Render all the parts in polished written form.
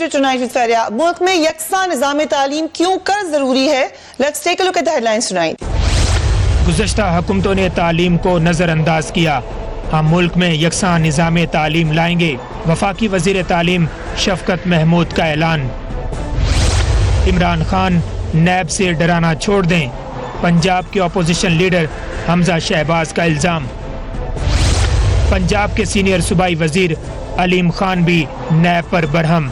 to Tonight with Faria. ملک میں یکساں نظام تعلیم کیوں کر ضروری ہے؟ Let's take a look at the headlines tonight. گزشتہ حکومتوں نے تعلیم کو نظر انداز کیا. ہم ملک میں یکساں نظام تعلیم لائیں گے. وفاقی وزیر تعلیم شفقت محمود کا اعلان. عمران خان نیب سے ڈرانا چھوڑ دیں. پنجاب کے اپوزیشن لیڈر حمزہ شہباز کا الزام. پنجاب کے سینئر صوبائی وزیر علیم خان بھی نیب پر برہم.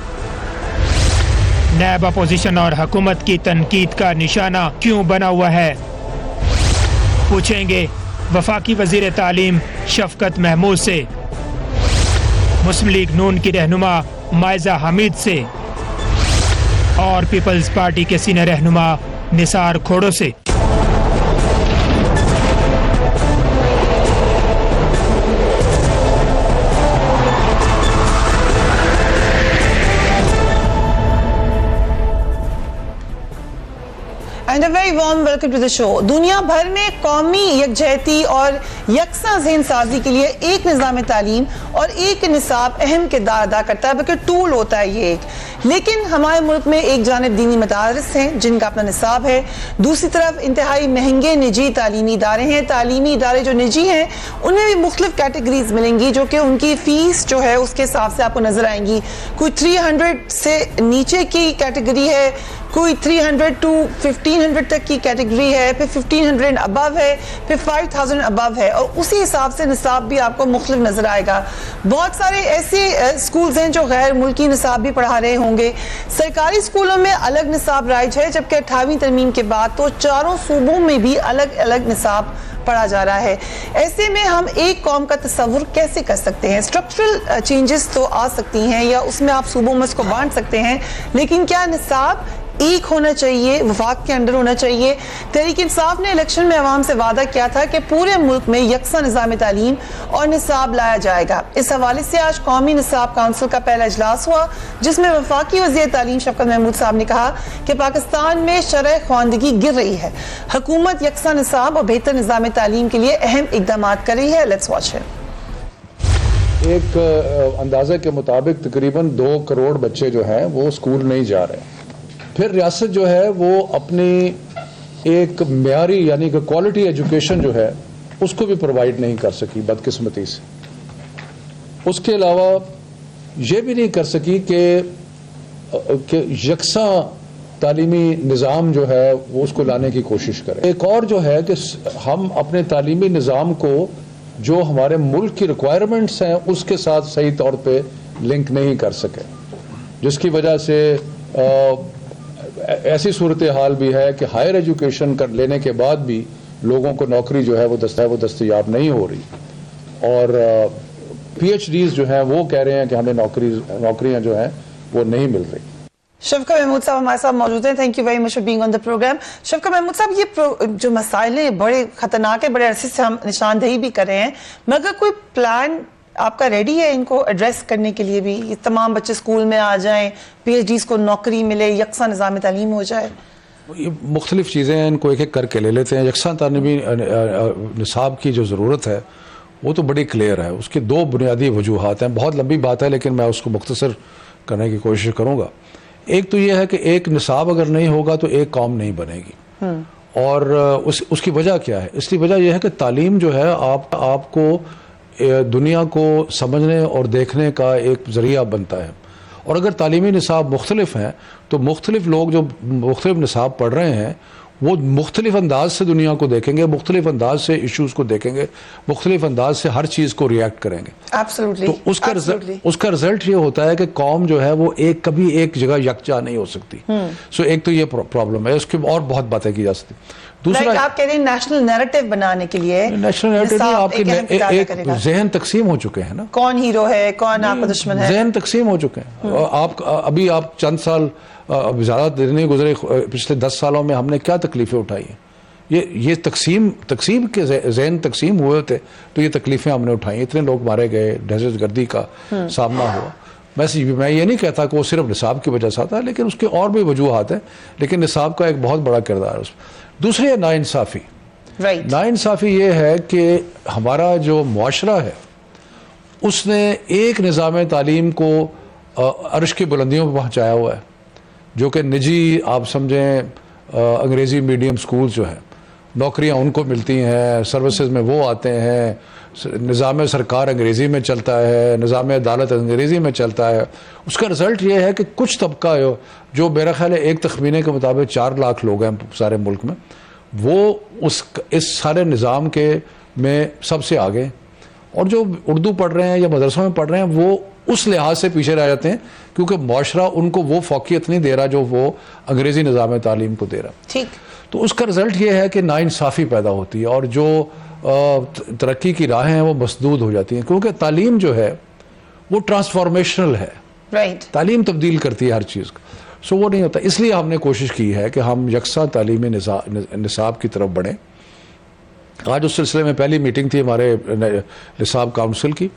نیب اپوزیشن اور حکومت کی تنقید کا نشانہ کیوں بنا ہوا ہے؟ پوچھیں گے وفاقی وزیر تعلیم شفقت محمود سے. مسلم لیگ نون کی رہنما مائزہ حمید سے اور پیپلز پارٹی کے سینئر رہنما نثار کھوڑو سے. And a very warm welcome to the show. دنیا بھر میں قومی یکجہتی اور یکساں ذہن سازی کے لیے ایک نظام تعلیم اور ایک نصاب اہم کردار ادا کرتا ہے، بلکہ ٹول ہوتا ہے یہ ایک. لیکن ہمارے ملک میں ایک جانب دینی مدارس ہیں جن کا اپنا نصاب ہے، دوسری طرف انتہائی مہنگے نجی تعلیمی ادارے ہیں. تعلیمی ادارے جو نجی ہیں ان میں بھی مختلف کیٹیگریز ملیں گی جو کہ ان کی فیس جو ہے اس کے حساب سے آپ کو نظر آئیں گی. کوئی 300 سے نیچے کی کیٹیگری ہے، کوئی 300 to 1500 تک کی کیٹیگری ہے، پھر 1500 ابو ہے، پھر 5000 ابو ہے، اور اسی حساب سے نصاب بھی آپ کو مختلف نظر آئے گا. بہت سارے ایسے اسکولز ہیں جو غیر ملکی نصاب بھی پڑھا رہے ہوں گے. سرکاری اسکولوں میں الگ نصاب رائج ہے، جبکہ 28ویں ترمیم کے بعد تو چاروں صوبوں میں بھی الگ الگ نصاب پڑھا جا رہا ہے. ایسے میں ہم ایک قوم کا تصور کیسے کر سکتے ہیں؟ اسٹرکچرل چینجز تو آ سکتی ہیں یا اس میں آپ صوبوں میں اس کو بانٹ سکتے ہیں، لیکن کیا نصاب ایک ہونا چاہیے، وفاق کے اندر ہونا چاہیے؟ تحریک انصاف نے الیکشن میں عوام سے وعدہ کیا تھا کہ پورے ملک میں یکساں نظام تعلیم اور نصاب لایا جائے گا. اس حوالے سے آج قومی نصاب کونسل کا پہلا اجلاس ہوا، جس میں وفاقی وزیر تعلیم شفقت محمود صاحب نے کہا کہ پاکستان میں شرح خواندگی گر رہی ہے. حکومت یکساں نصاب اور بہتر نظام تعلیم کے لیے اہم اقدامات کر رہی ہے. Let's watch it. ایک اندازے کے مطابق تقریباً 2 کروڑ بچے جو ہیں وہ اسکول نہیں جا رہے. پھر ریاست جو ہے وہ اپنی ایک معیاری یعنی کہ کوالٹی ایجوکیشن جو ہے اس کو بھی پرووائڈ نہیں کر سکی بدقسمتی سے. اس کے علاوہ یہ بھی نہیں کر سکی کہ یکساں تعلیمی نظام جو ہے وہ اس کو لانے کی کوشش کرے. ایک اور جو ہے کہ ہم اپنے تعلیمی نظام کو جو ہمارے ملک کی ریکوائرمنٹس ہیں اس کے ساتھ صحیح طور پہ لنک نہیں کر سکے، جس کی وجہ سے ایسی صورتحال بھی ہے کہ ہائر ایجوکیشن کر لینے کے بعد بھی لوگوں کو نوکری جو ہے وہ دستیاب نہیں ہو رہی، اور پی ایچ ڈیز جو ہیں وہ کہہ رہے ہیں کہ ہمیں نوکریاں جو ہیں وہ نہیں مل رہی. شفقت محمود صاحب ہمارے ساتھ موجود ہیں. Thank you very much for being on the program. Shafqat Mahmood صاحب، یہ جو مسائل ہیں بڑے خطرناک ہیں، بڑے عرصے سے ہم نشاندہی بھی کر رہے ہیں، مگر کوئی پلان آپ کا ریڈی ہے ان کو ایڈریس کرنے کے لیے بھی؟ یہ تمام بچے اسکول میں آ جائیں، پی ایچ ڈیز کو نوکری ملے، یکساں نظام تعلیم ہو جائے؟ یہ مختلف چیزیں ہیں، ان کو ایک ایک کر کے لے لیتے ہیں. یکساں تعلیمی نصاب کی جو ضرورت ہے وہ تو بڑی کلیئر ہے. اس کے 2 بنیادی وجوہات ہیں. بہت لمبی بات ہے لیکن میں اس کو مختصر کرنے کی کوشش کروں گا. ایک تو یہ ہے کہ ایک نصاب اگر نہیں ہوگا تو ایک قوم نہیں بنے گی. اور اس کی وجہ کیا ہے؟ اس کی وجہ یہ ہے کہ تعلیم جو ہے آپ کو دنیا کو سمجھنے اور دیکھنے کا ایک ذریعہ بنتا ہے. اور اگر تعلیمی نصاب مختلف ہیں تو مختلف لوگ جو مختلف نصاب پڑھ رہے ہیں وہ مختلف انداز سے دنیا کو دیکھیں گے، مختلف انداز سے ایشوز کو دیکھیں گے، مختلف انداز سے ہر چیز کو ریئیکٹ کریں گے. تو اس کا رزلٹ یہ ہوتا ہے کہ قوم جو ہے وہ کبھی ایک جگہ یکجا نہیں ہو سکتی. ایک تو یہ پرابلم ہے. اس کی اور بہت باتیں کی جا سکتی. دوسرا آپ کہہ رہے ہیں نیشنل نیریٹو بنانے کے لیے، نیشنل نیریٹو آپ کے ایک ذہن تقسیم ہو چکے ہیں نا، کون ہیرو ہے کون آپ کا دشمن ہے، ذہن تقسیم ہو چکے ہیں. ابھی آپ چند سال زیادہ دیر نہیں گزرے، پچھلے 10 سالوں میں ہم نے کیا تکلیفیں اٹھائی ہیں. یہ تقسیم کے ذہن تقسیم ہوئے تھے تو یہ تکلیفیں ہم نے اٹھائی. اتنے لوگ مارے گئے، دہشت گردی کا سامنا ہوا. میں یہ نہیں کہتا کہ وہ صرف نصاب کی وجہ سے آتا ہے، لیکن اس کے اور بھی وجوہات ہیں، لیکن نصاب کا ایک بہت بڑا کردار ہے اس میں. دوسری ہے ناانصافی. ناانصافی یہ ہے کہ ہمارا جو معاشرہ ہے اس نے ایک نظام تعلیم کو عرش کی بلندیوں پہ پہنچایا ہوا ہے، جو کہ نجی آپ سمجھیں انگریزی میڈیم سکول جو ہیں، نوکریاں ان کو ملتی ہیں، سروسز میں وہ آتے ہیں، نظام سرکار انگریزی میں چلتا ہے، نظام عدالت انگریزی میں چلتا ہے. اس کا رزلٹ یہ ہے کہ کچھ طبقہ جو میرا خیال ہے ایک تخمینے کے مطابق 4 لاکھ لوگ ہیں سارے ملک میں، وہ اس سارے نظام کے میں سب سے آگے، اور جو اردو پڑھ رہے ہیں یا مدرسوں میں پڑھ رہے ہیں وہ اس لحاظ سے پیچھے رہ جاتے ہیں کیونکہ معاشرہ ان کو وہ فوقیت نہیں دے رہا جو وہ انگریزی نظام تعلیم کو دے رہا. ٹھیک. تو اس کا رزلٹ یہ ہے کہ ناانصافی پیدا ہوتی ہے اور جو ترقی کی راہیں ہیں وہ مسدود ہو جاتی ہیں، کیونکہ تعلیم جو ہے وہ ٹرانسفارمیشنل ہے. رائٹ. تعلیم تبدیل کرتی ہے ہر چیز کو. سو وہ نہیں ہوتا. اس لیے ہم نے کوشش کی ہے کہ ہم یکساں تعلیمی نصاب کی طرف بڑھیں. آج اس سلسلے میں پہلی میٹنگ تھی ہمارے نصاب کاؤنسل کی.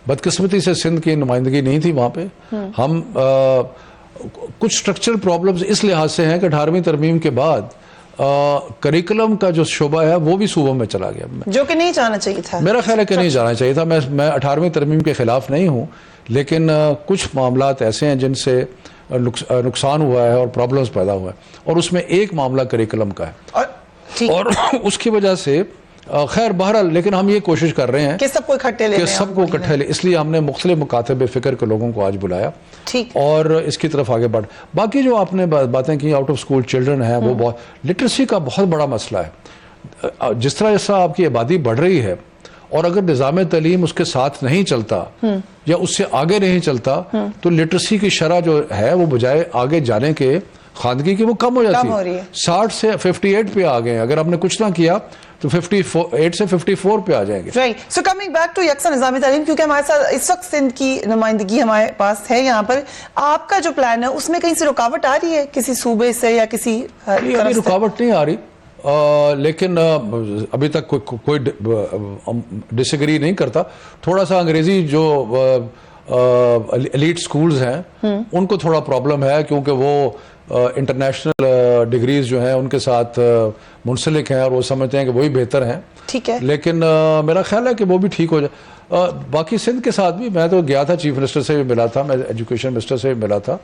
بدقسمتی سے سندھ کی نمائندگی نہیں تھی وہاں پہ. ہم کچھ سٹرکچرل پرابلمز اس لحاظ سے ہیں کہ 18ویں ترمیم کے بعد کریکولم کا جو شعبہ ہے وہ بھی صوبوں میں چلا گیا، جو کہ نہیں جانا چاہیے تھا. میرا خیال ہے کہ نہیں جانا چاہیے تھا. میں 18ویں ترمیم کے خلاف نہیں ہوں، لیکن کچھ معاملات ایسے ہیں جن سے نقصان ہوا ہے اور پرابلمز پیدا ہوا ہے، اور اس میں ایک معاملہ کریکولم کا ہے، اور اس کی وجہ سے خیر بہرحال لیکن ہم یہ کوشش کر رہے ہیں کہ سب کو اکٹھے لے، اس لیے ہم نے مختلف مکاتب فکر کے لوگوں کو آج بلایا اور اس کی طرف آگے بڑھ. باقی جو آپ نے باتیں کی آؤٹ آف اسکول چلڈرن ہیں، وہ بہت لٹریسی کا بہت بڑا مسئلہ ہے. جس طرح آپ کی آبادی بڑھ رہی ہے اور اگر نظام تعلیم اس کے ساتھ نہیں چلتا یا اس سے آگے نہیں چلتا تو لٹریسی کی شرح جو ہے وہ بجائے آگے جانے کے خواندگی کی وہ کم ہو جاتی ہے. 60 سے 58 پہ آ گئے ہیں. اگر آپ نے کچھ نہ کیا تو 58 سے 54 پہ آ جائیں گے. Right. So coming back to یکساں نظام تعلیم، کیونکہ ہمارے ساتھ اس وقت سندھ کی نمائندگی ہمارے پاس ہے یہاں پر، آپ کا جو پلان ہے اس میں کہیں سے رکاوٹ آ رہی ہے کسی صوبے سے یا کسی ابھی رکاوٹ نہیں آ رہی، لیکن ابھی تک کوئی ڈس ایگری نہیں کرتا. تھوڑا سا انگریزی جو ایلیٹ سکولز ہیں ان کو تھوڑا پرابلم ہے کیونکہ وہ انٹرنیشنل ڈگریز جو ہیں ان کے ساتھ منسلک ہیں اور وہ سمجھتے ہیں کہ وہی بہتر ہیں. ٹھیک ہے. لیکن میرا خیال ہے کہ وہ بھی ٹھیک ہو جائے. باقی سندھ کے ساتھ بھی میں تو گیا تھا، چیف منسٹر سے بھی ملا تھا، میں ایجوکیشن منسٹر سے بھی ملا تھا.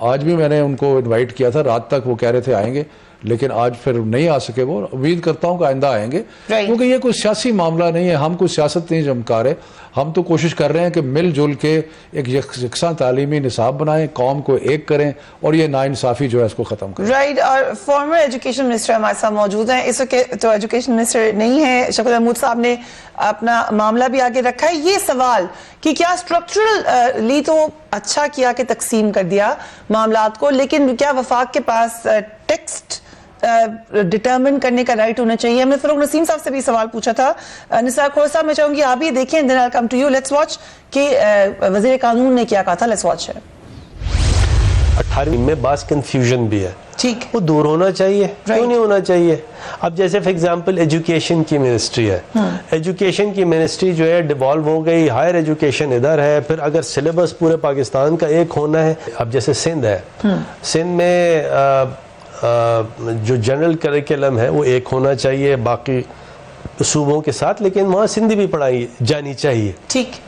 آج بھی میں نے ان کو انوائٹ کیا تھا، رات تک وہ کہہ رہے تھے آئیں گے لیکن آج پھر نہیں آ سکے. وہ امید کرتا ہوں کہ آئندہ آئیں گے کیونکہ یہ کوئی سیاسی معاملہ نہیں ہے. ہم کوئی سیاست نہیں چمکا رہے، ہم تو کوشش کر رہے ہیں کہ مل جل کے ایک یکساں تعلیمی نصاب بنائیں، قوم کو ایک کریں اور یہ ناانصافی جو ہے اس کو ختم کریں. رائٹ. اور فارمر ایجوکیشن منسٹر ہمارے ساتھ موجود ہیں. اس وقت تو ایجوکیشن منسٹر نہیں ہے، شفقت محمود صاحب نے اپنا معاملہ بھی آگے رکھا ہے. یہ سوال کہ کیا اسٹرکچرلی تو اچھا کیا کہ تقسیم کر دیا معاملات کو، لیکن کیا وفاق کے پاس ٹیکسٹ ڈٹرمن کرنے کا رائٹ ہونا چاہیے؟ ہم نے فروغ نسیم صاحب سے بھی سوال پوچھا تھا. نثار کھور صاحب میں چاہوں گی آپ یہ دیکھیں، then I'll come to you. Let's watch کہ وزیر قانون نے کیا کہا تھا. Let's watch. 18ویں میں بعض کنفیوژن بھی ہے، ٹھیک، وہ دور ہونا چاہیے. کیوں نہیں ہونا چاہیے؟ اب جیسے فار ایگزامپل ایجوکیشن کی منسٹری ہے، ایجوکیشن کی منسٹری جو ہے ڈیوالو ہو گئی، ہائر ایجوکیشن ادھر ہے. پھر اگر سلیبس پورے پاکستان کا ایک ہونا ہے، اب جیسے سندھ ہے، سندھ میں جو جنرل کریکولم ہے وہ ایک ہونا چاہیے باقی صوبوں کے ساتھ، لیکن وہاں سندھی بھی پڑھائی جانی چاہیے. ٹھیک.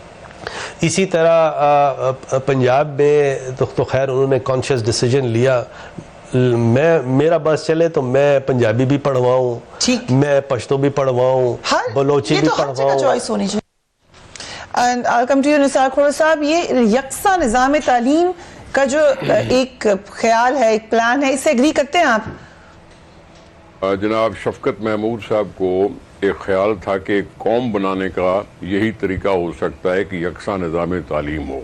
اسی طرح پنجاب میں تو خیر انہوں نے کانشیس ڈیسیجن لیا، میرا بس چلے تو میں پنجابی بھی پڑھواؤں، میں پشتو بھی پڑھواؤں، بلوچی بھی پڑھواؤں. And I'll come to you, نثار کھور صاحب. یہ یکساں نظام تعلیم کا جو ایک خیال ہے، ایک پلان ہے، اس سے اگری کرتے ہیں آپ؟ جناب شفقت محمود صاحب کو ایک خیال تھا کہ ایک قوم بنانے کا یہی طریقہ ہو سکتا ہے کہ یکساں نظام تعلیم ہو.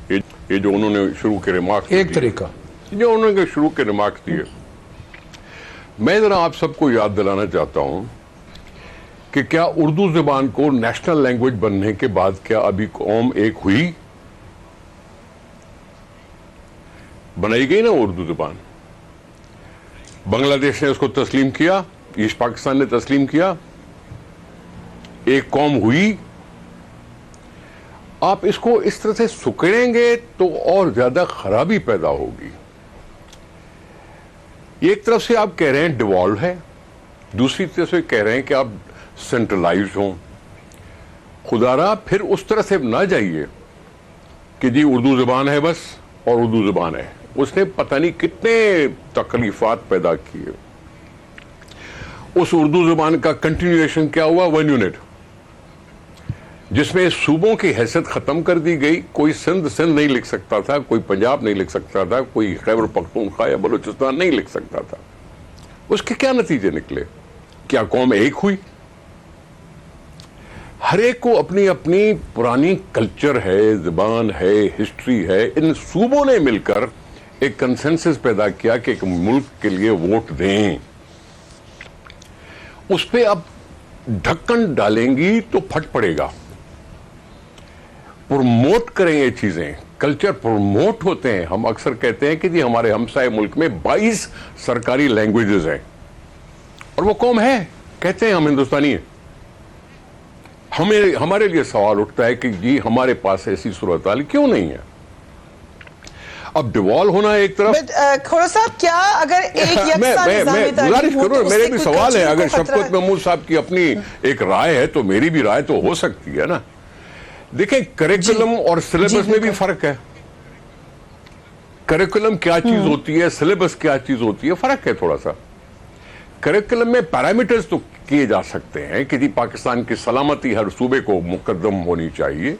یہ جو انہوں نے شروع کے ریمارکس ایک طریقہ جو انہوں نے شروع کے ریمارکس دیے، میں ذرا آپ سب کو یاد دلانا چاہتا ہوں کہ کیا اردو زبان کو نیشنل لینگویج بننے کے بعد کیا ابھی قوم ایک ہوئی؟ بنائی گئی نا اردو زبان. بنگلہ دیش نے اس کو تسلیم کیا، ایسٹ پاکستان نے تسلیم کیا، ایک قوم ہوئی. آپ اس کو اس طرح سے سکڑیں گے تو اور زیادہ خرابی پیدا ہوگی. ایک طرف سے آپ کہہ رہے ہیں ڈیوالو ہے، دوسری طرف سے کہہ رہے ہیں کہ آپ سینٹرلائز ہوں. خدا را پھر اس طرح سے نہ جائیے کہ جی اردو زبان ہے بس اور اردو زبان ہے. اس نے پتہ نہیں کتنے تکلیفات پیدا کیے. اس اردو زبان کا کنٹینیویشن کیا ہوا؟ 1 یونٹ, جس میں صوبوں کی حیثیت ختم کر دی گئی. کوئی سندھ نہیں لکھ سکتا تھا, کوئی پنجاب نہیں لکھ سکتا تھا, کوئی خیبر پختونخوا یا بلوچستان نہیں لکھ سکتا تھا. اس کے کیا نتیجے نکلے؟ کیا قوم ایک ہوئی؟ ہر ایک کو اپنی اپنی پرانی کلچر ہے, زبان ہے, ہسٹری ہے. ان صوبوں نے مل کر ایک کنسنسس پیدا کیا کہ ایک ملک کے لیے ووٹ دیں. اس پہ اب ڈھکن ڈالیں گی تو پھٹ پڑے گا. پروموٹ کریں یہ چیزیں, کلچر پروموٹ ہوتے ہیں. ہم اکثر کہتے ہیں کہ جی ہمارے ہمسائے ملک میں 22 سرکاری لینگویجز ہیں, اور وہ قوم ہے, کہتے ہیں ہم ہندوستانی ہیں. ہمارے لیے سوال اٹھتا ہے کہ جی ہمارے پاس ایسی صورتحال کیوں نہیں ہے؟ اب ڈیوالو ہونا ایک طرف. کھوڑا صاحب, کیا اگر ایک یکساں نظام تعلیم ہو تو میرے بھی سوال ہے, اگر شفقت محمود صاحب کی اپنی ایک رائے ہے تو میری بھی رائے تو ہو سکتی ہے نا. دیکھیں کریکولم اور سلیبس میں بھی فرق ہے. کریکولم کیا چیز ہوتی ہے, سلیبس کیا چیز ہوتی ہے, فرق ہے تھوڑا سا. کریکولم میں پیرامیٹرز تو کیے جا سکتے ہیں کہ جی پاکستان کی سلامتی ہر صوبے کو مقدم ہونی چاہیے,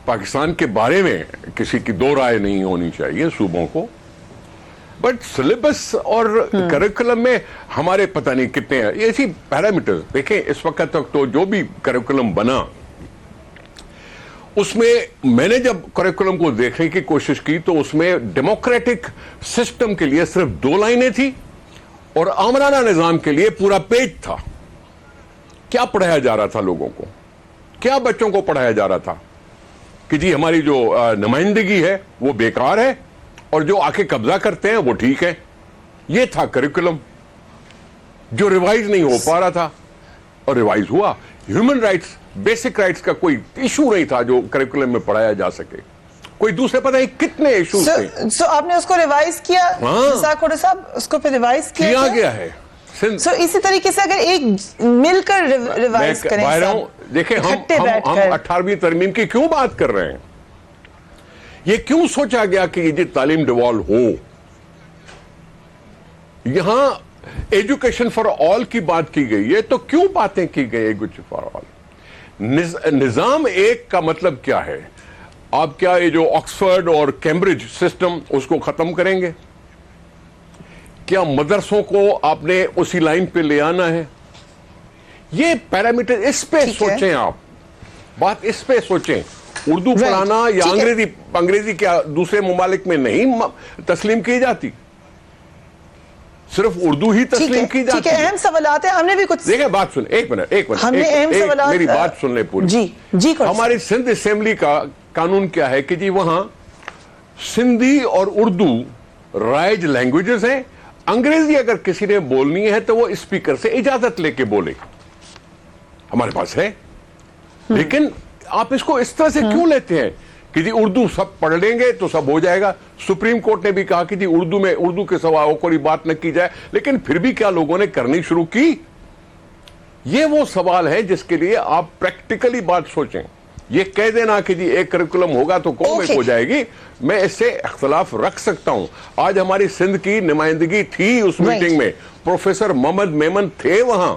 پاکستان کے بارے میں کسی کی دو رائے نہیں ہونی چاہیے صوبوں کو. بٹ سلیبس اور کریکولم میں ہمارے پتہ نہیں کتنے ہیں ایسی پیرامیٹرز. دیکھیں اس وقت تک تو جو بھی کریکولم بنا, اس میں نے جب کریکولم کو دیکھنے کی کوشش کی تو اس میں ڈیموکریٹک سسٹم کے لیے صرف 2 لائنیں تھی اور آمرانہ نظام کے لیے پورا پیج تھا. کیا پڑھایا جا رہا تھا لوگوں کو؟ کیا بچوں کو پڑھایا جا رہا تھا کہ جی ہماری جو نمائندگی ہے وہ بیکار ہے اور جو آ کے قبضہ کرتے ہیں وہ ٹھیک ہے. یہ تھا کریکولم جو ریوائز نہیں ہو پا رہا تھا, اور ریوائز ہوا. ہیومن رائٹس, بیسک رائٹس کا کوئی ایشو نہیں تھا جو کریکولم میں پڑھایا جا سکے. کوئی دوسرے پتہ نہیں کتنے ایشوز تھے. سو آپ نے اس کو ریوائز کیا کھوڑا صاحب, اس کو پھر ریوائز کیا گیا ہے. سو اسی طریقے سے اگر ایک مل کر ریوائز کریں. دیکھیں ہم 18ویں ترمیم کی کیوں بات کر رہے ہیں؟ یہ کیوں سوچا گیا کہ یہ تعلیم ڈیوالو ہو؟ یہاں ایجوکیشن فار آل کی بات کی گئی ہے, تو کیوں باتیں کی گئی ایجوکیشن فار آل؟ نظام ایک کا مطلب کیا ہے؟ آپ کیا یہ جو آکسفورڈ اور کیمبرج سسٹم اس کو ختم کریں گے؟ کیا مدرسوں کو آپ نے اسی لائن پہ لے آنا ہے؟ یہ پیرامیٹر اس پہ سوچیں, آپ بات اس پہ سوچیں. اردو پڑھانا یا انگریزی کیا دوسرے ممالک میں نہیں تسلیم کی جاتی؟ صرف اردو ہی تسلیم کی جاتی ہے. اہم سوالات ہیں, ہم نے بھی کچھ دیکھیں بات سن, ایک منٹ میری بات سن لیں پوری. جی ہماری سندھ اسمبلی کا قانون کیا ہے کہ جی وہاں سندھی اور اردو رائج لینگویجز ہیں. انگریزی اگر کسی نے بولنی ہے تو وہ اسپیکر سے اجازت لے کے بولے. ہمارے پاس ہے, لیکن آپ اس کو اس طرح سے کیوں لیتے ہیں کہ جی اردو سب پڑھ لیں گے تو سب ہو جائے گا؟ سپریم کورٹ نے بھی کہا کہ جی اردو کے سوا کوئی بات نہ کی جائے, لیکن پھر بھی کیا لوگوں نے کرنی شروع کی؟ یہ وہ سوال ہے جس کے لیے آپ پریکٹیکلی بات سوچیں. یہ کہہ دینا کہ جی ایک کریکولم ہوگا تو قوم ایک ہو جائے گی, میں اس سے اختلاف رکھ سکتا ہوں. آج ہماری سندھ کی نمائندگی تھی اس میٹنگ میں, پروفیسر محمد میمن تھے وہاں,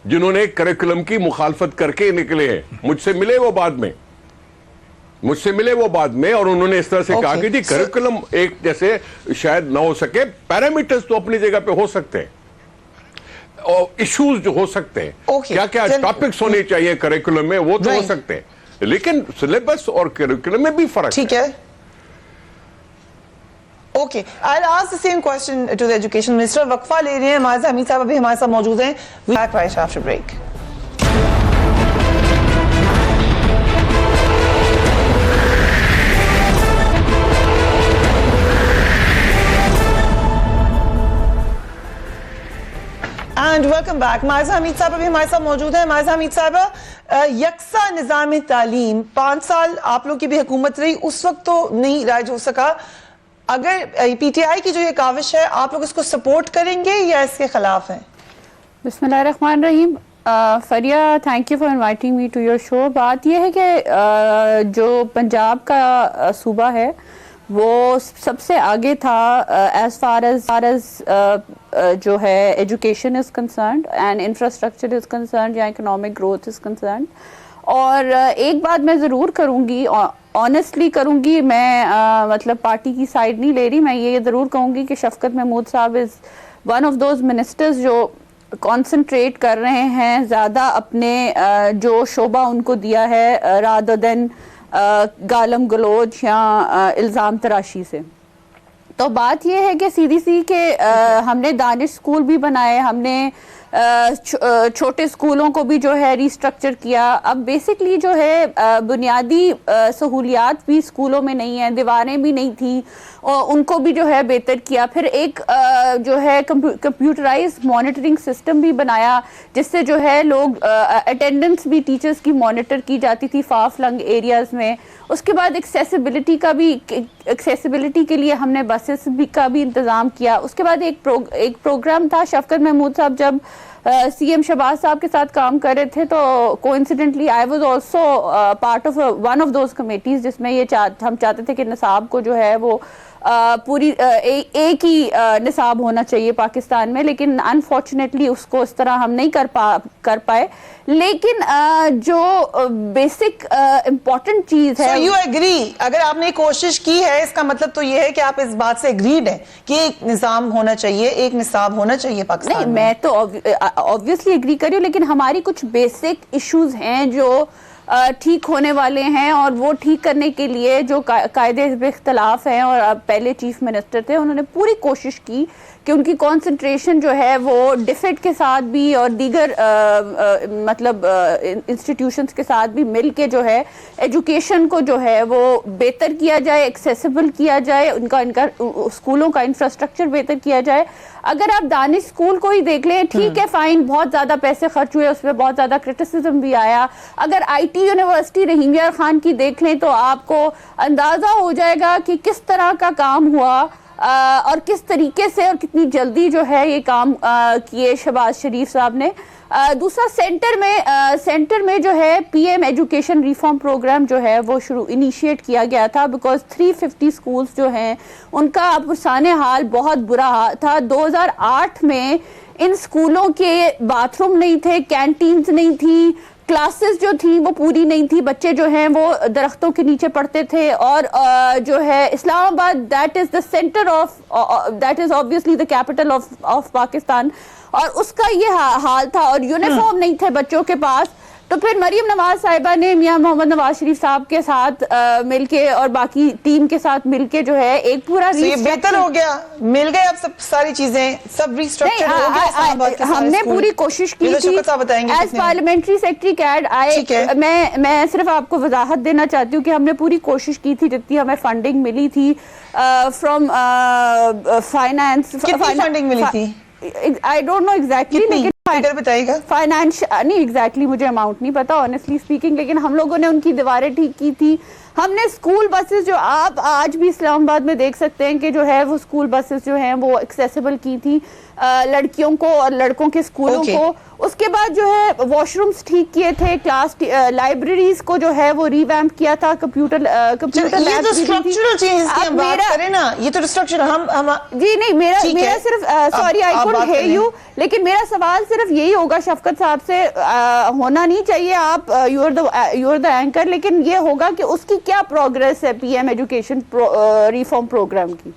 جنہوں نے کریکولم کی مخالفت کر کے نکلے ہیں. مجھ سے ملے وہ بعد میں اور انہوں نے اس طرح سے کہا کہ جی کریکولم ایک جیسے شاید نہ ہو سکے, پیرامیٹرز تو اپنی جگہ پہ ہو سکتے ہیں, اور ایشوز جو ہو سکتے ہیں, کیا کیا ٹاپکس ہونے چاہیے کریکولم میں وہ تو ہو سکتے ہیں, لیکن سلیبس اور کریکولم میں بھی فرق ہے. ٹھیک ہے, okay. I'll ask the same question to the education minister. وقفہ لے رہے ہیں, معاذ حمید صاحب ابھی ہمارے ساتھ موجود ہیں. We'll be back right after break. And welcome back. Maiza Hameed صاحب ابھی ہمارے ساتھ موجود ہیں. مائزہ حمید صاحبہ, یکساں نظام تعلیم 5 سال آپ لوگ کی بھی حکومت رہی, اس وقت تو نہیں رائج ہو سکا. اگر پی ٹی آئی کی جو یہ کاوش ہے, آپ لوگ اس کو سپورٹ کریں گے یا اس کے خلاف ہیں؟ بسم اللہ الرحمن الرحیم. فریہ thank you for inviting me to your show. بات یہ ہے کہ جو پنجاب کا صوبہ ہے وہ سب سے آگے تھا ایز فار ایز جو ہے education is concerned and infrastructure is concerned یا اکنامک گروتھ از کنسرنڈ. اور ایک بات میں ضرور کروں گی, آنیسٹلی کروں گی, میں مطلب پارٹی کی سائڈ نہیں لے رہی, میں یہ ضرور کہوں گی کہ شفقت محمود صاحب is one of those ministers جو کانسنٹریٹ کر رہے ہیں زیادہ اپنے جو شعبہ ان کو دیا ہے رادر دین گالم گلوچ یا الزام تراشی سے. تو بات یہ ہے کہ سیدھی سی کہ ہم نے دانش اسکول بھی بنائے, ہم نے چھوٹے اسکولوں کو بھی جو ہے ریسٹرکچر کیا. اب بیسکلی جو ہے بنیادی سہولیات بھی اسکولوں میں نہیں ہیں, دیواریں بھی نہیں تھیں, اور ان کو بھی جو ہے بہتر کیا. پھر ایک جو ہے کمپیوٹرائز مانیٹرنگ سسٹم بھی بنایا جس سے جو ہے لوگ اٹینڈنس بھی ٹیچرز کی مانیٹر کی جاتی تھی فار فلنگ ایریاز میں. اس کے بعد ایکسیسیبلٹی کے لیے ہم نے بسز کا بھی انتظام کیا. اس کے بعد ایک پروگرام تھا, شفقت محمود صاحب جب سی ایم شہباز صاحب کے ساتھ کام کر رہے تھے تو coincidentally I was also part of one of those committees جس میں یہ ہم چاہتے تھے کہ نصاب کو جو ہے وہ پوری ایک ہی نصاب ہونا چاہیے پاکستان میں, لیکن انفارچونیٹلی اس کو اس طرح ہم نہیں کر پائے. لیکن جو بیسک امپورٹنٹ چیز ہے. So you agree, اگر آپ نے کوشش کی ہے اس کا مطلب تو یہ ہے کہ آپ اس بات سے اگریڈ ہیں کہ ایک نظام ہونا چاہیے, ایک نصاب ہونا چاہیے پاکستان نہیں, میں تو obviously اگری کر رہی ہوں, لیکن ہماری کچھ بیسک ایشوز ہیں جو ٹھیک ہونے والے ہیں, اور وہ ٹھیک کرنے کے لیے جو قاعدے اختلاف ہیں, اور پہلے چیف منسٹر تھے انہوں نے پوری کوشش کی کہ ان کی کانسنٹریشن جو ہے وہ ڈیفیڈ کے ساتھ بھی اور دیگر مطلب انسٹیٹیوشنز کے ساتھ بھی مل کے جو ہے ایجوکیشن کو جو ہے وہ بہتر کیا جائے, ایکسیسیبل کیا جائے, ان کا اسکولوں کا انفراسٹرکچر بہتر کیا جائے. اگر آپ دانش اسکول کو ہی دیکھ لیں, ٹھیک ہے فائن, بہت زیادہ پیسے خرچ ہوئے, اس میں بہت زیادہ کرٹیسزم بھی آیا. اگر آئی ٹی یونیورسٹی رحیم یار خان کی دیکھ لیں تو آپ کو اندازہ ہو جائے گا کہ کس طرح کا کام ہوا اور کس طریقے سے اور کتنی جلدی جو ہے یہ کام کیے شہباز شریف صاحب نے. دوسرا سینٹر میں جو ہے P M education reform program جو ہے وہ انیشیٹ کیا گیا تھا, بیکاز 350 اسکولز جو ہیں ان کا پرسان حال بہت برا تھا. 2008 میں ان اسکولوں کے باتھ روم نہیں تھے, کینٹینز نہیں تھی, کلاسز جو تھیں وہ پوری نہیں تھی, بچے جو ہیں وہ درختوں کے نیچے پڑھتے تھے. اور جو ہے اسلام آباد that is the centre of, that is obviously the capital of Pakistan, اور اس کا یہ حال تھا, اور یونیفارم نہیں تھے بچوں کے پاس. تو پھر مریم نواز صاحبہ نے میاں محمد نواز شریف صاحب کے ساتھ مل کے اور باقی ٹیم کے ساتھ مل کے جو ہے ایک پورا بہتر ہو گیا, مل گئے اب سب ساری چیزیں, سب ریسٹرکچر ہو گیا. ہم نے پوری کوشش کی تھی ایز پارلیمنٹری سیکرٹری کیڈ آئے. میں صرف آپ کو وضاحت دینا چاہتی ہوں کہ ہم نے پوری کوشش کی تھی, جتنی ہمیں فنڈنگ ملی تھی فرام فائنانس. کتنی فنڈنگ ملی تھی؟ I don't know exactly, لیکن فائنانش نہیں ایگزیکٹلی مجھے اماؤنٹ نہیں پتا آنیسٹلی اسپیکنگ, لیکن ہم لوگوں نے ان کی دیواریں ٹھیک کی تھی. ہم نے اسکول بسز جو آپ آج بھی اسلام آباد میں دیکھ سکتے ہیں کہ جو ہے وہ اسکول بسز جو ہیں وہ ایکسیسیبل کی تھی لڑکیوں کو اور لڑکوں کے اسکولوں کو. اس کے بعد جو ہے واش رومز ٹھیک کیے تھے, کلاس لائبریریز کو جو ہے وہ ریویمپ کیا تھا, کمپیوٹر لیب جی نہیں میرا صرف sorry I can't hear you, لیکن میرا سوال صرف یہی ہوگا شفقت صاحب سے, ہونا نہیں چاہیے آپ یو آر دا اینکر, لیکن یہ ہوگا کہ اس کی کیا پروگریس ہے P M education reform program کی.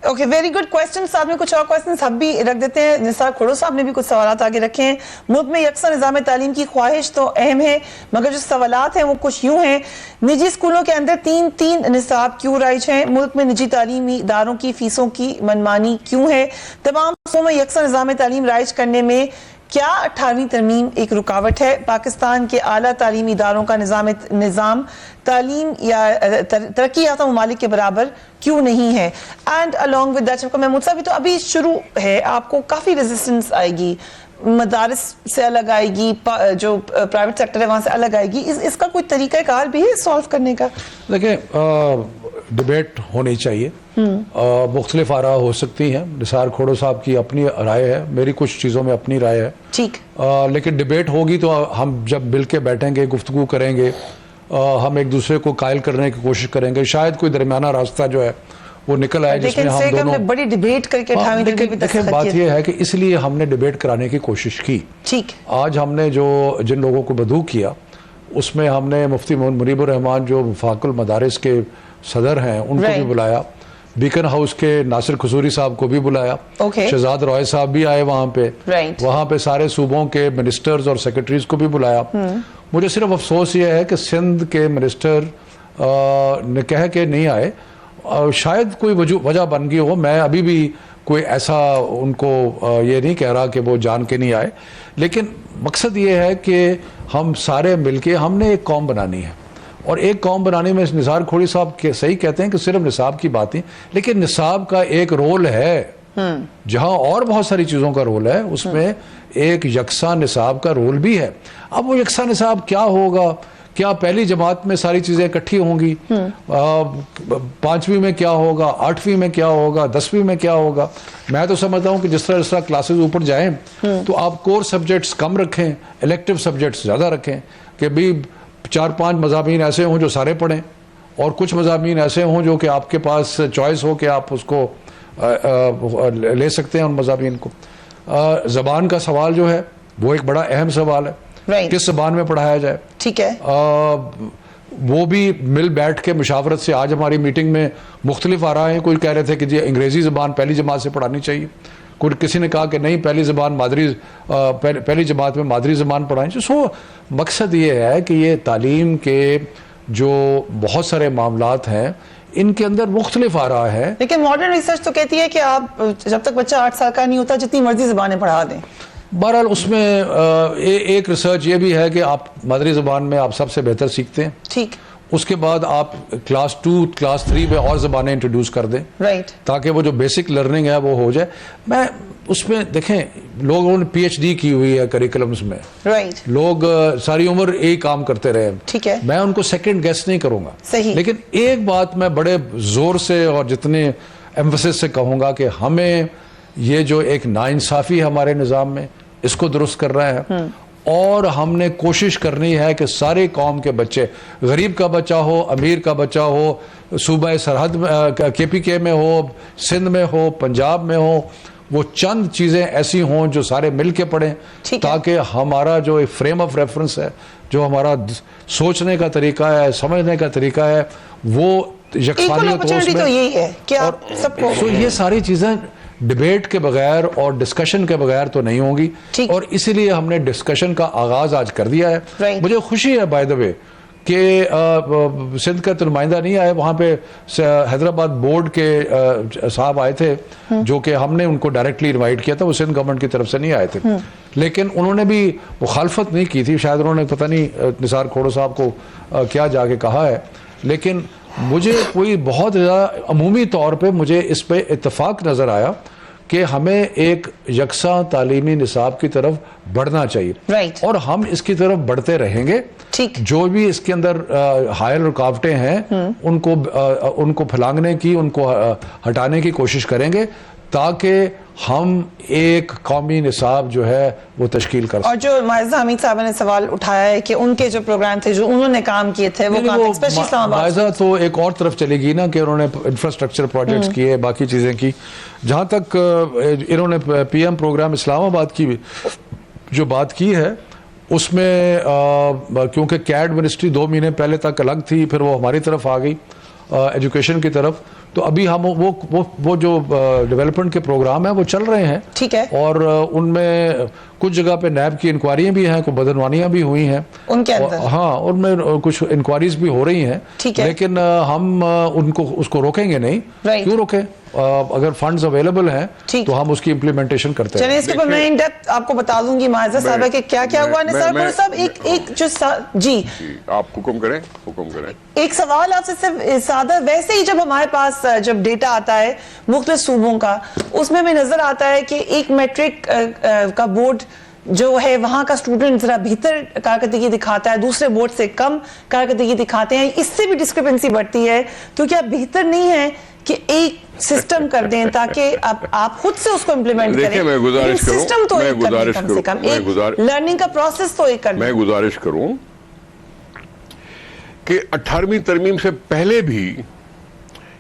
Okay very good question. صاحب نے کچھ اور کوشچنس ہم بھی رکھ دیتے ہیں. نثار کھڑو صاحب نے بھی کچھ سوالات آگے رکھے ہیں. ملک میں یکساں نظام تعلیم کی خواہش تو اہم ہے, مگر جو سوالات ہیں وہ کچھ یوں ہیں. نجی اسکولوں کے اندر تین نصاب کیوں رائج ہیں؟ ملک میں نجی تعلیمی اداروں کی فیسوں کی منمانی کیوں ہے؟ تمام صوبوں میں یکساں نظام تعلیم رائج کرنے میں کیا 18ویں ترمیم ایک رکاوٹ ہے؟ پاکستان کے اعلیٰ تعلیمی اداروں کا نظام تعلیم یا ترقی یافتہ ممالک کے برابر کیوں نہیں ہے؟ اینڈ along with that شفقت محمود صاحب تو ابھی شروع ہے, آپ کو کافی ریزسٹنس آئے گی. مدارس سے الگ آئے گی, جو پرائیویٹ سیکٹر ہے وہاں سے الگ آئے گی, اس کا کوئی طریقہ کار بھی ہے سالو کرنے کا؟ دیکھیں ڈبیٹ ہونی چاہیے, مختلف آراء ہو سکتی ہیں. نثار کھوڑو صاحب کی اپنی رائے ہے, میری کچھ چیزوں میں اپنی رائے ہے, ٹھیک, لیکن ڈبیٹ ہوگی تو ہم جب مل کے بیٹھیں گے, گفتگو کریں گے, ہم ایک دوسرے کو قائل کرنے کی کوشش کریں گے, شاید کوئی درمیانہ راستہ جو ہے وہ نکل آئے جس میں ہم دونوں بڑی ڈبیٹ کر کے دیکھیں بات یہ ہے کہ اس لیے ہم نے ڈبیٹ کرانے کی کوشش کی. ٹھیک, آج ہم نے جن لوگوں کو مدعو کیا اس میں ہم نے مفتی منیب الرحمان جو وفاق المدارس کے صدر ہیں ان کو بھی بلایا, بیکن ہاؤس کے ناصر قصوری صاحب کو بھی بلایا, شہزاد روئے صاحب بھی آئے وہاں پہ سارے صوبوں کے منسٹرز اور سیکرٹریز کو بھی بلایا. مجھے صرف افسوس یہ ہے کہ سندھ کے منسٹر نے کہہ کے نہیں آئے, شاید کوئی وجہ بن گئی ہو, میں ابھی بھی کوئی ایسا ان کو یہ نہیں کہہ رہا کہ وہ جان کے نہیں آئے, لیکن مقصد یہ ہے کہ ہم سارے مل کے ہم نے ایک قوم بنانی ہے, اور ایک قوم بنانے میں نثار کھوڑی صاحب صحیح کہتے ہیں کہ صرف نصاب کی باتیں, لیکن نصاب کا ایک رول ہے جہاں اور بہت ساری چیزوں کا رول ہے, اس میں ایک یکساں نصاب کا رول بھی ہے. اب وہ یکساں نصاب کیا ہوگا, کیا پہلی جماعت میں ساری چیزیں اکٹھی ہوں گی, 5ویں میں کیا ہوگا, 8ویں میں کیا ہوگا, 10ویں میں کیا ہوگا؟ میں تو سمجھتا ہوں کہ جس طرح کلاسز اوپر جائیں تو آپ کور سبجیکٹس کم رکھیں, الیکٹیو سبجیکٹس زیادہ رکھیں, کہ بھی 4-5 مضامین ایسے ہوں جو سارے پڑھیں, اور کچھ مضامین ایسے ہوں جو کہ آپ کے پاس چوائس ہو کہ آپ اس کو لے سکتے ہیں ان مضامین کو. زبان کا سوال جو ہے وہ ایک بڑا اہم سوال ہے, کس زبان میں پڑھایا جائے, ٹھیک ہے, وہ بھی مل بیٹھ کے مشاورت سے. آج ہماری میٹنگ میں مختلف آراء ہیں, کوئی کہہ رہے تھے کہ جی انگریزی زبان پہلی جماعت سے پڑھانی چاہیے, کسی نے کہا کہ نہیں پہلی جماعت میں مادری زبان پڑھانی چاہیے. سو مقصد یہ ہے کہ یہ تعلیم کے جو بہت سارے معاملات ہیں ان کے اندر مختلف آراء ہیں, لیکن ماڈرن ریسرچ تو کہتی ہے کہ آپ جب تک بچہ 8 سال کا نہیں ہوتا جتنی مرضی زبانیں پڑھا دیں. بہرحال اس میں ایک ریسرچ یہ بھی ہے کہ آپ مادری زبان میں آپ سب سے بہتر سیکھتے ہیں, ٹھیک, اس کے بعد آپ کلاس 2 کلاس 3 میں اور زبانیں انٹروڈیوس کر دیں, تاکہ وہ جو بیسک لرننگ ہے وہ ہو جائے. میں اس میں دیکھیں لوگوں نے پی ایچ ڈی کی ہوئی ہے کریکولمز میں, لوگ ساری عمر ایک کام کرتے رہے, ٹھیک ہے, میں ان کو سیکنڈ گیس نہیں کروں گا, لیکن ایک بات میں بڑے زور سے اور جتنے ایمفسس سے کہوں گا کہ ہمیں یہ جو ایک ناانصافی ہے ہمارے نظام میں اس کو درست کر رہا ہے, اور ہم نے کوشش کرنی ہے کہ سارے قوم کے بچے, غریب کا بچہ ہو, امیر کا بچہ ہو, صوبہ سرحد کے پی کے میں ہو, سندھ میں ہو, پنجاب میں ہو, وہ چند چیزیں ایسی ہوں جو سارے مل کے پڑھیں, تاکہ ہمارا جو ایک فریم آف ریفرنس ہے, جو ہمارا سوچنے کا طریقہ ہے, سمجھنے کا طریقہ ہے, وہ یکسانیت ہو اس میں. تو یہ ساری چیزیں ڈیبیٹ کے بغیر اور ڈسکشن کے بغیر تو نہیں ہوگی, اور اسی لیے ہم نے ڈسکشن کا آغاز آج کر دیا ہے. مجھے خوشی ہے بائی دا وے کہ سندھ کا تو نمائندہ نہیں آئے, وہاں پہ حیدرآباد بورڈ کے صاحب آئے تھے جو کہ ہم نے ان کو ڈائریکٹلی انوائٹ کیا تھا, وہ سندھ گورنمنٹ کی طرف سے نہیں آئے تھے, لیکن انہوں نے بھی مخالفت نہیں کی تھی, شاید انہوں نے پتہ نہیں نثار کھوڑو صاحب کو کیا جا کے کہا ہے, لیکن مجھے کوئی بہت زیادہ عمومی طور پہ مجھے اس پہ اتفاق نظر آیا کہ ہمیں ایک یکساں تعلیمی نصاب کی طرف بڑھنا چاہیے, اور ہم اس کی طرف بڑھتے رہیں گے. جو بھی اس کے اندر حائل رکاوٹیں ہیں ان کو پھلانگنے کی, ان کو ہٹانے کی کوشش کریں گے, تاکہ ہم ایک قومی نصاب جو ہے وہ تشکیل کر سکیں. اور جو معزہ حمید صاحب نے سوال اٹھایا ہے کہ ان کے جو پروگرام تھے جو انہوں نے کام کیے تھے وہ کام اسپیشلی اسلام آباد, معزہ تو ایک اور طرف چلے گی نا کہ انہوں نے انفراسٹرکچر پروجیکٹس کیے, باقی چیزیں کی. جہاں تک انہوں نے پی ایم پروگرام اسلام آباد کی جو بات کی ہے, اس میں کیونکہ کیڈ منسٹری 2 مہینے پہلے تک الگ تھی, پھر وہ ہماری طرف آ گئی ایجوکیشن کی طرف, تو ابھی ہم وہ جو ڈیولپمنٹ کے پروگرام ہیں وہ چل رہے ہیں, ٹھیک ہے, اور ان میں کچھ جگہ پہ نیب کی انکوائریاں بھی ہیں, کچھ بدعنوانیاں بھی ہوئی ہیں ان کے اندر, ہاں ان میں کچھ انکوائریز بھی ہو رہی ہیں, لیکن ہم اس کو روکیں گے نہیں. کیوں روکیں؟ اگر فنڈز اویلیبل ہیں تو ہم اس کی امپلیمنٹیشن کرتے ہیں. چلیں اس کے پر میں ان ڈیپتھ آپ کو بتا دوں گی معزہ صاحبہ کہ کیا کیا ہوا. نثار کھوڑو صاحب ایک جو جی آپ حکم کریں. ایک سوال آپ سے سادہ, ویسے ہی جب ہمارے پاس جب ڈیٹا آتا ہے مختلف صوبوں کا, اس میں نظر آتا ہے کہ ایک میٹرک کا بورڈ جو ہے وہاں کا اسٹوڈنٹ ذرا بہتر کارکردگی دکھاتا ہے, دوسرے بورڈ سے کم کارکردگی دکھاتے ہیں, اس سے بھی ڈسکرپنسی بڑھتی ہے. تو کیا بہتر نہیں ہے کہ ایک سسٹم کر دیں تاکہ آپ خود سے اس کو امپلیمنٹ کریں؟ میں گزارش کروں, سسٹم تو ایک کر دیں کم سے کم, ایک لرننگ کا پروسیس تو ایک کر دیں. میں گزارش کروں کہ 18ویں ترمیم سے پہلے بھی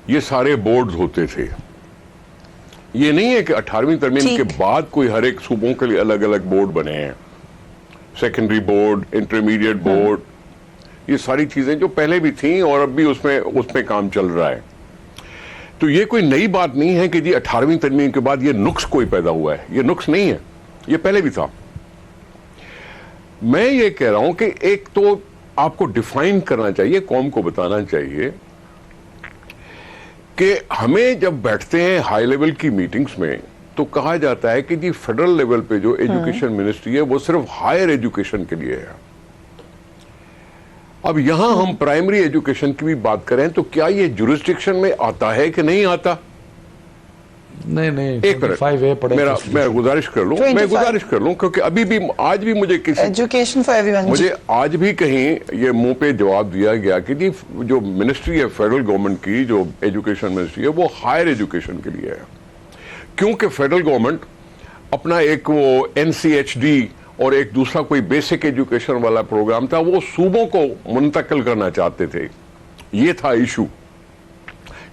یہ سارے بورڈز ہوتے تھے. یہ نہیں ہے کہ 18ویں ترمیم کے بعد کوئی ہر ایک صوبوں کے لیے الگ الگ بورڈ بنے ہیں, سیکنڈری بورڈ, انٹرمیڈیٹ بورڈ, یہ ساری چیزیں جو پہلے بھی تھیں اور اب بھی اس میں کام چل رہا ہے. تو یہ کوئی نئی بات نہیں ہے کہ جی 18ویں ترمیم کے بعد یہ نقص کوئی پیدا ہوا ہے, یہ نقص نہیں ہے, یہ پہلے بھی تھا. میں یہ کہہ رہا ہوں کہ ایک تو آپ کو ڈیفائن کرنا چاہیے, قوم کو بتانا چاہیے کہ ہمیں جب بیٹھتے ہیں ہائی لیول کی میٹنگز میں تو کہا جاتا ہے کہ جی فیڈرل لیول پہ جو ایجوکیشن منسٹری ہے وہ صرف ہائر ایجوکیشن کے لیے ہے. اب یہاں ہم پرائمری ایجوکیشن کی بھی بات کریں تو کیا یہ جورسڈکشن میں آتا ہے کہ نہیں آتا؟ نہیں, ایک منٹ میں گزارش کر لوں کیونکہ ابھی بھی آج بھی مجھے ایجوکیشن فار ایوری ون, مجھے آج بھی کہیں یہ منہ پہ جواب دیا گیا کہ جی جو منسٹری ہے فیڈرل گورنمنٹ کی, جو ایجوکیشن منسٹری ہے وہ ہائر ایجوکیشن کے لیے ہے, کیونکہ فیڈرل گورنمنٹ اپنا ایک وہ NCHD اور ایک دوسرا کوئی بیسک ایجوکیشن والا پروگرام تھا وہ صوبوں کو منتقل کرنا چاہتے تھے. یہ تھا ایشو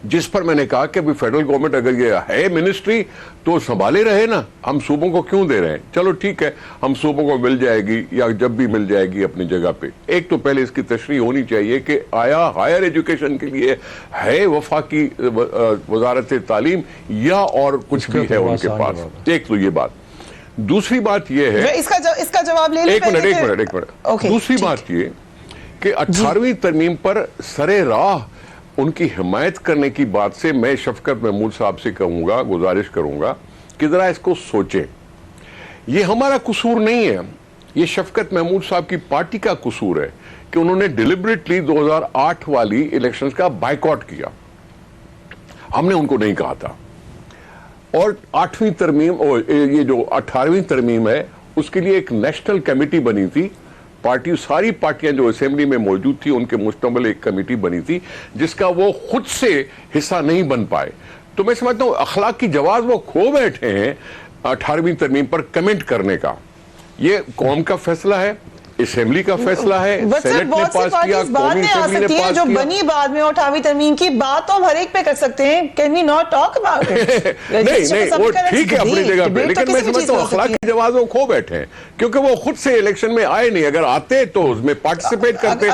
جس پر میں نے کہا کہ فیڈرل گورنمنٹ اگر یہ ہے منسٹری تو سنبھالے رہے نا, ہم صوبوں کو کیوں دے رہے ہیں؟ چلو ٹھیک ہے, ہم صوبوں کو مل جائے گی یا جب بھی مل جائے گی اپنی جگہ پہ. ایک تو پہلے اس کی تشریح ہونی چاہیے کہ آیا ہائر ایجوکیشن کے لیے ہے وفاقی وزارت تعلیم یا اور کچھ بھی ہے ان کے پاس. ایک تو یہ بات. دوسری بات یہ ہے, اس کا جواب لے لیں. ایک منٹ. دوسری بات یہ کہ 18ویں ترمیم پر سرے راہ ان کی حمایت کرنے کی بات سے میں شفقت محمود صاحب سے کہوں گا, گزارش کروں گا کہ ذرا اس کو سوچیں. یہ ہمارا قصور نہیں ہے, یہ شفقت محمود صاحب کی پارٹی کا قصور ہے کہ انہوں نے ڈیلیبریٹلی 2008 والی الیکشنز کا بائیکاٹ کیا. ہم نے ان کو نہیں کہا تھا. اور 8ویں ترمیم, یہ جو 18ویں ترمیم ہے اس کے لیے ایک نیشنل کمیٹی بنی تھی, ساری پارٹیاں جو اسمبلی میں موجود تھی ان کے مشتمل ایک کمیٹی بنی تھی جس کا وہ خود سے حصہ نہیں بن پائے. تو میں سمجھتا ہوں اخلاق کی جواز وہ کھو بیٹھے ہیں 18ویں ترمیم پر کمنٹ کرنے کا. یہ قوم کا فیصلہ ہے, اسمبلی کا فیصلہ ہے, سینٹ نے پاس کیا, قومی اسمبلی نے پاس جو کیا. بنی بعد میں 18ویں ترمیم کی بات تو ہم ہر ایک پہ کر سکتے ہیں. Can we not talk about it? نہیں وہ ٹھیک ہے اپنی جگہ پہ, لیکن میں سمجھتا ہوں اخلاق کی جواز وہ کھو بیٹھے ہیں کیونکہ وہ خود سے الیکشن میں آئے نہیں. اگر آتے تو اس میں پارٹیسپیٹ کرتے,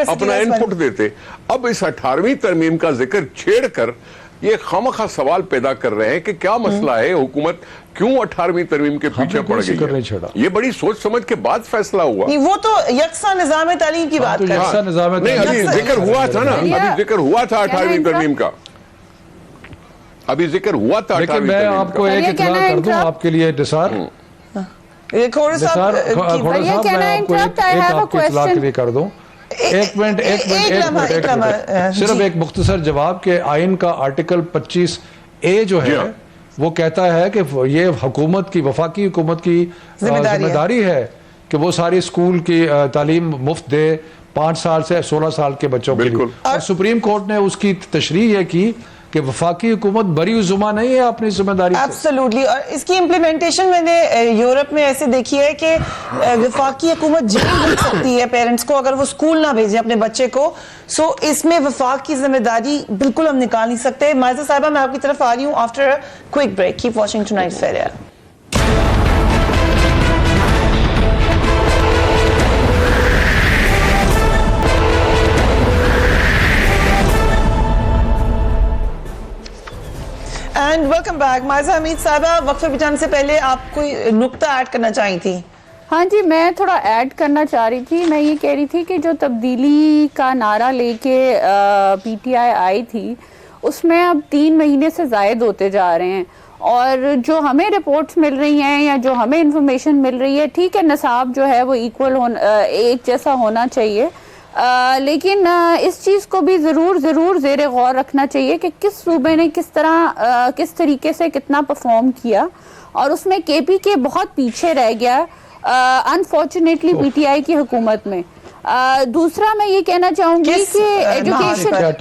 اپنا انپٹ دیتے. اب اس 18ویں ترمیم کا ذکر چھیڑ کر یہ خامخواہ سوال پیدا کر رہے ہیں کہ کیا مسئلہ ہے, حکومت کیوں 18ویں ترمیم کے پیچھے پڑ گئی ہے. یہ بڑی سوچ سمجھ کے بعد فیصلہ ہوا. وہ تو یکساں نظام تعلیم کی بات کر رہے ہیں. نہیں, ابھی ذکر ہوا تھا نا, ابھی ذکر ہوا تھا 18ویں ترمیم کا, ابھی ذکر ہوا تھا 18ویں ترمیم کا. میں آپ کو ایک اطلاع کر دوں آپ کے لیے نثار, کھوڑے صاحب میں آپ کو ایک اطلاع کے لیے کر دوں. ایک منٹ صرف ایک مختصر جواب کہ آئین کا آرٹیکل 25A جو ہے وہ کہتا ہے کہ یہ حکومت کی, وفاقی حکومت کی ذمہ داری ہے کہ وہ ساری اسکول کی تعلیم مفت دے 5 سال سے 16 سال کے بچوں کے لیے. اور سپریم کورٹ نے اس کی تشریح یہ کی کہ وفاقی حکومت بری ذمہ نہیں ہے اپنی ذمہ داری سے. ایبسولوٹلی. اور اس کی امپلیمنٹیشن میں نے یورپ میں ایسے دیکھی ہے کہ وفاقی حکومت جیل بن سکتی ہے پیرنٹس کو اگر وہ اسکول نہ بھیجیں اپنے بچے کو. سو اس میں وفاق کی ذمہ داری بالکل ہم نکال نہیں سکتے. مائزہ صاحبہ میں آپ کی طرف آ رہی ہوں after quick break. Keep watching tonight fair air. And welcome back. Maiza Hameed صاحبہ, وقفے بچانے سے پہلے آپ کوئی نقطہ ایڈ کرنا چاہی تھی؟ ہاں جی, میں تھوڑا ایڈ کرنا چاہ رہی تھی. میں یہ کہہ رہی تھی کہ جو تبدیلی کا نعرہ لے کے PTI آئی تھی اس میں اب 3 مہینے سے زائد ہوتے جا رہے ہیں, اور جو ہمیں رپورٹس مل رہی ہیں یا جو ہمیں انفارمیشن مل رہی ہے, ٹھیک ہے نصاب جو ہے وہ ایک جیسا ہونا چاہیے, لیکن اس چیز کو بھی ضرور زیر غور رکھنا چاہیے کہ کس صوبے نے کس طریقے سے کتنا پرفارم کیا، اور اس میں کے پی کے بہت پیچھے رہ گیا انفارچونیٹلی پی ٹی آئی کی حکومت میں. دوسرا میں یہ کہنا چاہوں گی کہ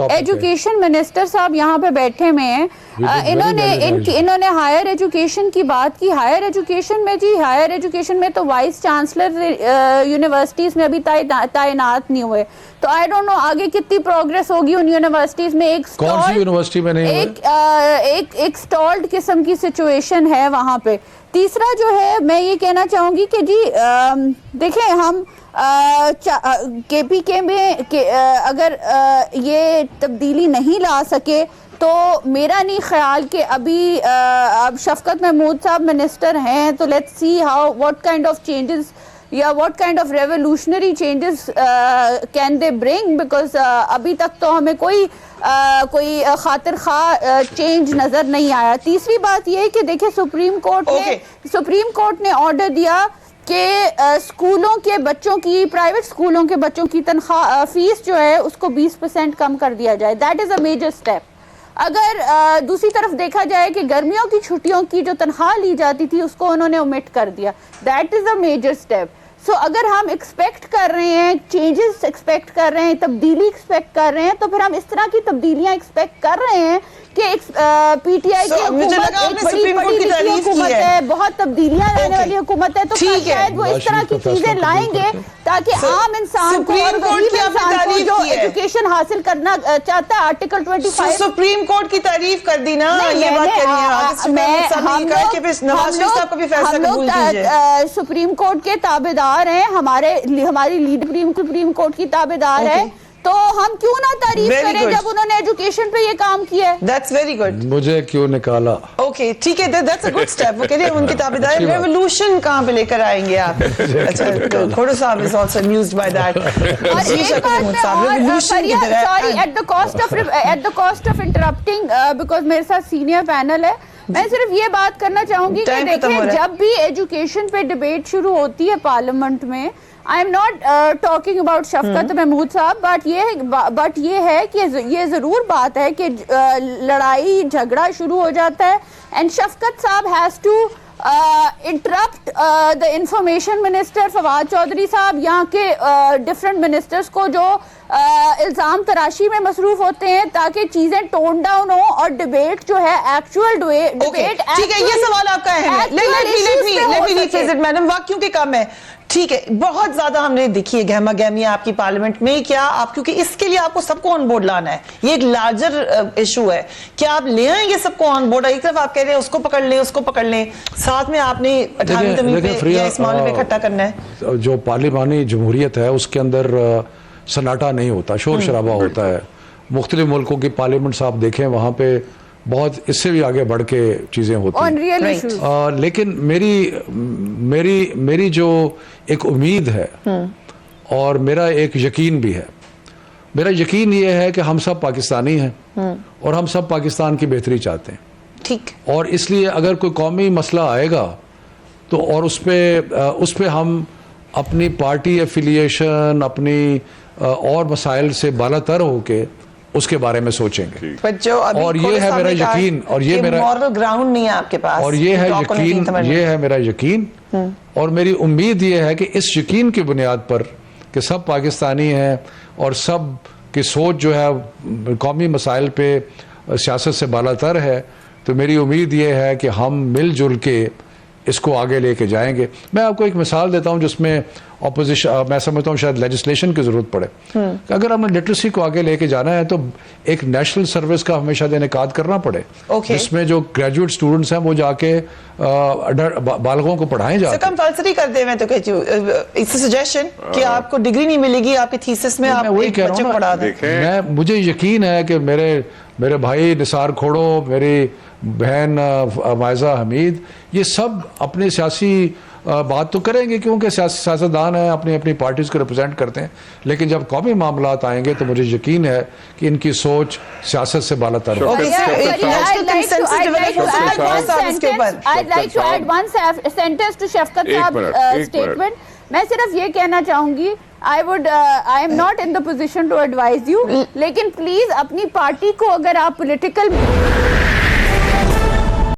ایجوکیشن منسٹر صاحب یہاں پہ بیٹھے ہوئے ہیں، انہوں نے ہائر ایجوکیشن کی بات کی. ہائر ایجوکیشن میں تو وائس چانسلر یونیورسٹیز میں ابھی تعینات نہیں ہوئے، تو آئی ڈونٹ نو آگے کتنی پروگریس ہوگی ان یونیورسٹیز میں. کون سی یونیورسٹی میں نہیں ہوئے؟ ایک سٹالڈ قسم کی سچویشن ہے وہاں پہ. تیسرا جو ہے میں یہ کہنا چاہوں گی کہ جی دیکھیں ہم کے پی کے میں اگر یہ تبدیلی نہیں لا سکے تو میرا نہیں خیال کہ اب شفقت محمود صاحب منسٹر ہیں تو let's see what kind of changes یا what kind of revolutionary changes can they bring, because ابھی تک تو ہمیں کوئی خاطر خواہ چینج نظر نہیں آیا. تیسری بات یہ کہ دیکھیں سپریم کورٹ نے آرڈر دیا کہ اسکولوں کے بچوں کی پرائیویٹ اسکولوں کے بچوں کی تنخواہ فیس جو ہے اس کو 20% کم کر دیا جائے. That is a major step. اگر دوسری طرف دیکھا جائے کہ گرمیوں کی چھٹیوں کی جو تنخواہ لی جاتی تھی اس کو انہوں نے اومٹ کر دیا. That is a major step. So اگر ہم ایکسپیکٹ کر رہے ہیں چینجز ایکسپیکٹ کر رہے ہیں تبدیلی ایکسپیکٹ کر رہے ہیں تو پھر ہم اس طرح کی تبدیلیاں ایکسپیکٹ کر رہے ہیں کہ پی ٹی آئی کی حکومت ایک بڑی لکھی حکومت ہے، بہت تبدیلیاں لانے والی حکومت ہے، تو شاید وہ اس طرح کی چیزیں لائیں گے تاکہ عام انسان کو اور غریب انسان کو جو ایجوکیشن حاصل کرنا چاہتا ہے آرٹیکل 25 سپریم کورٹ کی تعریف کر دی نا. یہ بات سپریم کورٹ کے تابع دار ہیں، ہماری لیڈ سپریم کورٹ کی تابع دار ہے، تو ہم کیوں نہ تعریف کریں جب انہوں نے ایجوکیشن پہ یہ کام کیا ہے. That's very good. مجھے کیوں نکالا. اوکے ٹھیک ہے، that's a good step. وہ کہہ رہے ہیں ان کی تابعدار ریولوشن کہاں پہ لے کر آئیں گے آپ. اچھا کھوڑو صاحب is also amused by that. اور ایک بات sorry at the cost of interrupting because میرے ساتھ سینئر پینل ہے، میں صرف یہ بات کرنا چاہوں گی کہ دیکھیں جب بھی ایجوکیشن پہ ڈبیٹ شروع ہوتی ہے پارلیمنٹ میں، I am not talking about شفقت محمود صاحب، بٹ یہ ہے کہ یہ ضرور بات ہے کہ لڑائی جھگڑا شروع ہو جاتا ہے اینڈ شفقت صاحب has to interrupt the information minister Fawad Chaudhry صاحب، یہاں کے ڈفرنٹ منسٹرز کو جو الزام تراشی میں مصروف ہوتے ہیں تاکہ چیزیں ٹون ڈاؤن ہو اور ڈبیٹ جو ہے ایکچوئل ڈبیٹ. ٹھیک ہے، یہ سوال آپ کا اہم ہے. Let me rephrase it madam، وقت کیونکہ کم ہے. ٹھیک ہے، بہت زیادہ ہم نے دیکھی ہے گہما گہمی آپ کی پارلیمنٹ میں. کیا آپ کیونکہ اس کے لیے آپ کو سب کو آن بورڈ لانا ہے، یہ ایک لارجر ایشو ہے، کیا آپ لے آئیں گے سب کو آن بورڈ؟ ایک طرف آپ کہہ رہے ہیں اس کو پکڑ لیں اس کو پکڑ لیں، ساتھ میں آپ نے 18 تمیم پہ یا اس معاملے پہ اکٹھا کرنا ہے. جو پارلیمانی جمہوریت ہے اس کے اندر سناٹا نہیں ہوتا، شور شرابہ ہوتا ہے. مختلف ملکوں کی پارلیمنٹس آپ دیکھیں وہاں پہ بہت اس سے بھی آگے بڑھ کے چیزیں ہوتی ہیں. لیکن میری جو ایک امید ہے اور میرا ایک یقین بھی ہے، میرا یقین یہ ہے کہ ہم سب پاکستانی ہیں اور ہم سب پاکستان کی بہتری چاہتے ہیں. ٹھیک، اور اس لیے اگر کوئی قومی مسئلہ آئے گا تو اور اس پہ ہم اپنی پارٹی ایفیلیشن اپنی اور مسائل سے بالا تر ہو کے اس کے بارے میں سوچیں گے. اور یہ ہے میرا یقین، اور یہ میرا مورل گراؤنڈ نہیں ہے آپ کے پاس، اور یہ ہے میرا یقین اور میری امید یہ ہے کہ اس یقین کی بنیاد پر کہ سب پاکستانی ہیں اور سب کی سوچ جو ہے قومی مسائل پہ سیاست سے بالا تر ہے، تو میری امید یہ ہے کہ ہم مل جل کے اس کو آگے لے کے جائیں گے. میں آپ کو ایک مثال دیتا ہوں جس میں اپوزیشن، میں سمجھتا ہوں شاید لیجسلیشن کی ضرورت پڑے. اگر ہم نے لٹریسی کو آگے لے کے جانا ہے تو ایک نیشنل سروس کا ہمیشہ انعقاد کرنا پڑے، جس میں جو گریجویٹ اسٹوڈنٹس ہیں وہ جا کے بالغوں کو پڑھائیں جاتے ہیں. کمپلسری کر دے میں تو کہتی ہوں اس سجیشن کہ آپ کو ڈگری نہیں ملے گی آپ کی تھیسس میں، آپ وہی کہہ رہا ہوں نا. مجھے یقین ہے کہ میرے بھائی نثار کھوڑو، میری بہن مائزہ حمید، یہ سب اپنی سیاسی بات تو کریں گے کیونکہ سیاستدان ہیں، اپنی اپنی پارٹیز کو ریپرزینٹ کرتے ہیں، لیکن جب قومی معاملات آئیں گے تو مجھے یقین ہے کہ ان کی سوچ سیاست سے بالا تر ہوگی. میں صرف یہ کہنا چاہوں گی I am not in the position to advise you, لیکن پلیز اپنی پارٹی کو اگر آپ پولیٹیکل